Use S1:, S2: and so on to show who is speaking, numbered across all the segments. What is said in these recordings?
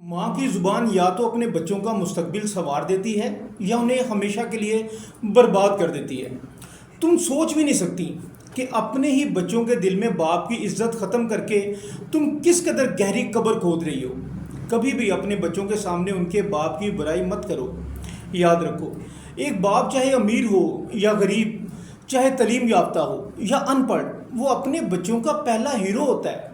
S1: माँ की ज़ुबान या तो अपने बच्चों का मुस्तकबिल संवार देती है या उन्हें हमेशा के लिए बर्बाद कर देती है। तुम सोच भी नहीं सकती कि अपने ही बच्चों के दिल में बाप की इज्जत ख़त्म करके तुम किस कदर गहरी कब्र खोद रही हो। कभी भी अपने बच्चों के सामने उनके बाप की बुराई मत करो। याद रखो, एक बाप चाहे अमीर हो या गरीब, चाहे तालीम याफ्ता हो या अनपढ़, वो अपने बच्चों का पहला हीरो होता है।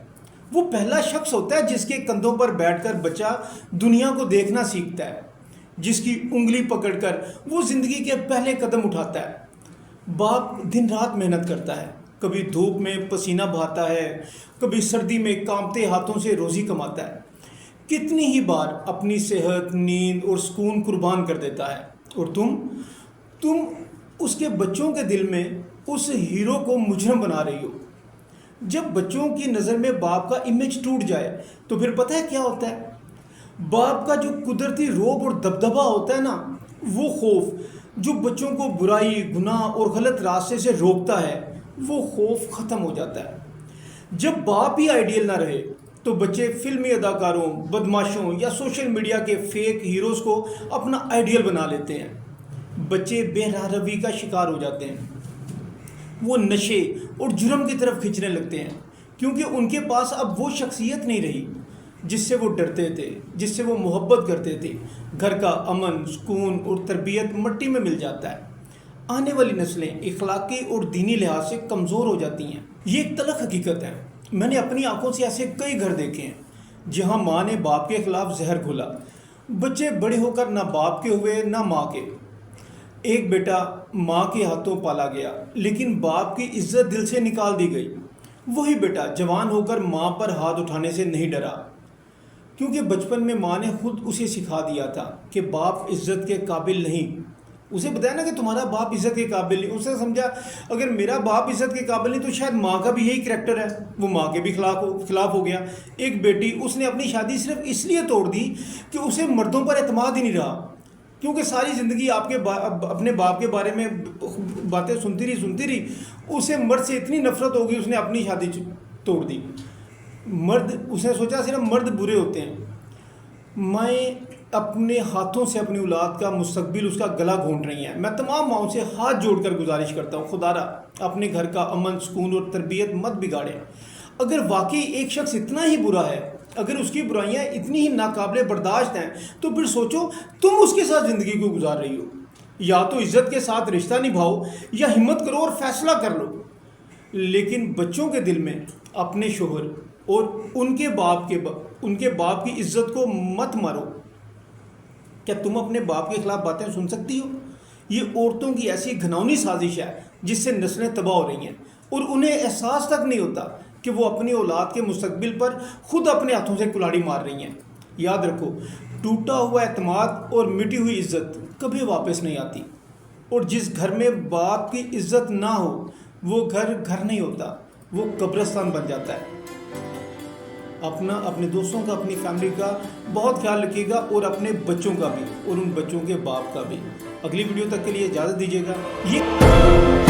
S1: वो पहला शख्स होता है जिसके कंधों पर बैठकर बच्चा दुनिया को देखना सीखता है, जिसकी उंगली पकड़कर वो ज़िंदगी के पहले कदम उठाता है। बाप दिन रात मेहनत करता है, कभी धूप में पसीना बहाता है, कभी सर्दी में कांपते हाथों से रोज़ी कमाता है। कितनी ही बार अपनी सेहत, नींद और सुकून कुर्बान कर देता है, और तुम उसके बच्चों के दिल में उस हीरो को मुजरम बना रही हो। जब बच्चों की नज़र में बाप का इमेज टूट जाए तो फिर पता है क्या होता है? बाप का जो कुदरती रोब और दबदबा होता है ना, वो खौफ जो बच्चों को बुराई, गुनाह और गलत रास्ते से रोकता है, वो खौफ ख़त्म हो जाता है। जब बाप ही आइडियल ना रहे तो बच्चे फिल्मी अदाकारों, बदमाशों या सोशल मीडिया के फेक हीरोज़ को अपना आइडियल बना लेते हैं। बच्चे बेरहमी का शिकार हो जाते हैं। वो नशे और जुर्म की तरफ खींचने लगते हैं, क्योंकि उनके पास अब वो शख्सियत नहीं रही जिससे वो डरते थे, जिससे वो मोहब्बत करते थे। घर का अमन, सुकून और तरबियत मिट्टी में मिल जाता है। आने वाली नस्लें इखलाकी और दीनी लिहाज से कमज़ोर हो जाती हैं। ये एक तलख हकीकत है। मैंने अपनी आंखों से ऐसे कई घर देखे हैं जहाँ माँ ने बाप के खिलाफ जहर घोला। बच्चे बड़े होकर ना बाप के हुए ना माँ के। एक बेटा माँ के हाथों पाला गया, लेकिन बाप की इज्जत दिल से निकाल दी गई। वही बेटा जवान होकर माँ पर हाथ उठाने से नहीं डरा, क्योंकि बचपन में माँ ने खुद उसे सिखा दिया था कि बाप इज्जत के काबिल नहीं। उसे बताया ना कि तुम्हारा बाप इज्जत के काबिल नहीं। उसने समझा अगर मेरा बाप इज्जत के काबिल नहीं तो शायद माँ का भी यही करैक्टर है। वो माँ के भी खिलाफ हो गया। एक बेटी, उसने अपनी शादी सिर्फ इसलिए तोड़ दी कि उसे मर्दों पर एतमाद ही नहीं रहा, क्योंकि सारी ज़िंदगी अपने बाप के बारे में बातें सुनती रही। उसे मर्द से इतनी नफरत हो गई, उसने अपनी शादी तोड़ दी। उसने सोचा सिर्फ मर्द बुरे होते हैं। मैं अपने हाथों से अपनी औलाद का मुस्तकबिल, उसका गला घोंट रही हैं। मैं तमाम माँओं से हाथ जोड़कर गुजारिश करता हूँ, खुदारा अपने घर का अमन, सुकून और तरबियत मत बिगाड़ें। अगर वाकई एक शख्स इतना ही बुरा है, अगर उसकी बुराइयां इतनी ही नाकाबिले बर्दाश्त हैं, तो फिर सोचो तुम उसके साथ ज़िंदगी को गुजार रही हो। या तो इज्जत के साथ रिश्ता निभाओ या हिम्मत करो और फैसला कर लो। लेकिन बच्चों के दिल में अपने शोहर और उनके बाप की इज्जत को मत मारो। क्या तुम अपने बाप के खिलाफ बातें सुन सकती हो? ये औरतों की ऐसी घिनौनी साजिश है जिससे नस्लें तबाह हो रही हैं, और उन्हें एहसास तक नहीं होता कि वो अपनी औलाद के मुस्तकबिल पर खुद अपने हाथों से कुल्हाड़ी मार रही हैं। याद रखो, टूटा हुआ एतमाद और मिटी हुई इज्जत कभी वापस नहीं आती, और जिस घर में बाप की इज्जत ना हो वो घर नहीं होता, वो कब्रिस्तान बन जाता है। अपने दोस्तों का, अपनी फैमिली का बहुत ख्याल रखिएगा, और अपने बच्चों का भी, और उन बच्चों के बाप का भी। अगली वीडियो तक के लिए इजाज़त दीजिएगा। ये